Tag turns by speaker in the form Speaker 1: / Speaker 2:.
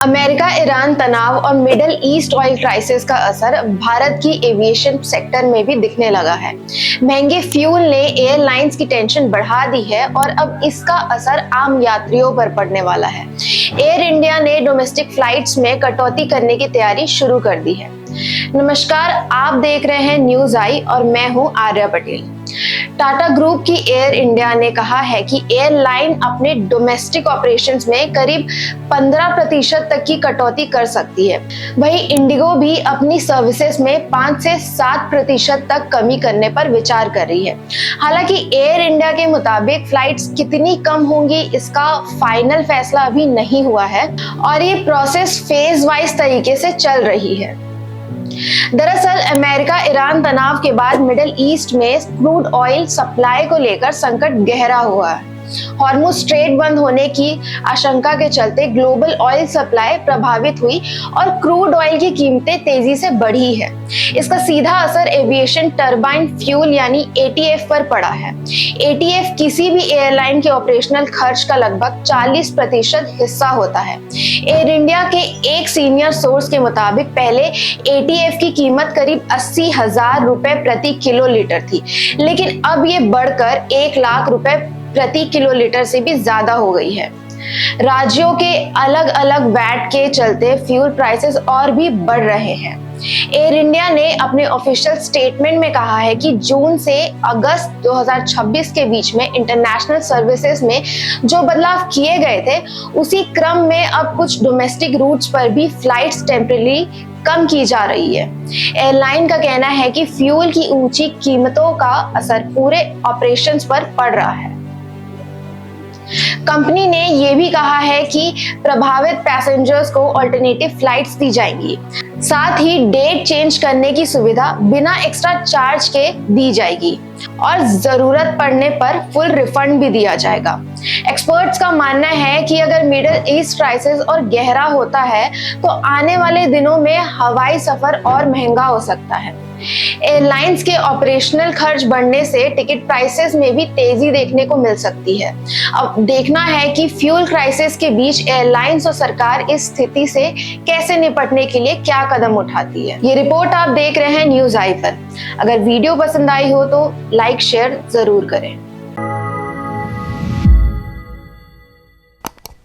Speaker 1: America Iran तनाव और middle east oil crisis का असर भारत की एविएशन सेक्टर में भी दिखने लगा है। महंगे फ्यूल ने एयरलाइंस की टेंशन बढ़ा दी है और अब इसका असर आम यात्रियों पर पड़ने वाला है। एयर इंडिया ने डोमेस्टिक फ्लाइट्स में कटौती करने की तैयारी शुरू कर दी है। नमस्कार, आप देख रहे हैं न्यूज आई और मैं हूं आर्या पटेल। टाटा ग्रुप की एयर इंडिया ने कहा है कि एयरलाइन अपने डोमेस्टिक ऑपरेशंस में करीब 15% तक की कटौती कर सकती है। वहीं इंडिगो भी अपनी सर्विसेज में 5 से 7% तक कमी करने पर विचार कर रही है। हालांकि एयर इंडिया के मुताबिक फ्लाइट्स कितनी कम होंगी इसका फाइनल फैसला अभी नहीं हुआ है और ये प्रोसेस फेज वाइज तरीके से चल रही है। दरअसल अमेरिका ईरान तनाव के बाद मिडिल ईस्ट में क्रूड ऑयल सप्लाई को लेकर संकट गहरा हुआ है। हॉर्मुज स्ट्रेट बंद होने की आशंका के चलते ग्लोबल ऑयल सप्लाई प्रभावित हुई और क्रूड ऑयल की कीमतें तेजी से बढ़ी है। इसका सीधा असर एविएशन टरबाइन फ्यूल यानी एटीएफ पर पड़ा है। एटीएफ किसी भी एयरलाइन के ऑपरेशनल खर्च का लगभग 40% हिस्सा होता है। एयर इंडिया के एक सीनियर सोर्स के मुताबिक पहले एटीएफ की कीमत करीब 80,000 रुपए प्रति किलो लीटर थी, लेकिन अब ये बढ़कर 1 लाख रुपए प्रति किलो लीटर से भी ज्यादा हो गई है। राज्यों के अलग अलग वैट के चलते फ्यूल प्राइसेस और भी बढ़ रहे हैं। एयर इंडिया ने अपने ऑफिशियल स्टेटमेंट में कहा है कि जून से अगस्त 2026 के बीच में इंटरनेशनल सर्विसेज में जो बदलाव किए गए थे उसी क्रम में अब कुछ डोमेस्टिक रूट्स पर भी फ्लाइट्स टेम्परेरी कम की जा रही है। एयरलाइन का कहना है कि फ्यूल की ऊंची कीमतों का असर पूरे ऑपरेशंस पर पड़ रहा है। कंपनी ने यह भी कहा है कि प्रभावित पैसेंजर्स को अल्टरनेटिव फ्लाइट्स दी जाएंगी। साथ ही डेट चेंज करने की सुविधा बिना एक्स्ट्रा चार्ज के दी जाएगी और जरूरत पड़ने पर फुल रिफंड भी दिया जाएगा। एक्सपर्ट्स का मानना है कि अगर मिडिल ईस्ट क्राइसिस और गहरा होता है तो आने वाले दिनों में हवाई सफर और महंगा हो सकता है। एयरलाइंस के ऑपरेशनल खर्च बढ़ने से टिकट प्राइसेस में भी तेजी देखने को मिल सकती है। अब देखना है कि फ्यूल क्राइसिस के बीच एयरलाइंस और सरकार इस स्थिति से कैसे निपटने के लिए क्या कदम उठाती है। ये रिपोर्ट आप देख रहे हैं न्यूज आई पर। अगर वीडियो पसंद आई हो तो लाइक शेयर जरूर करें।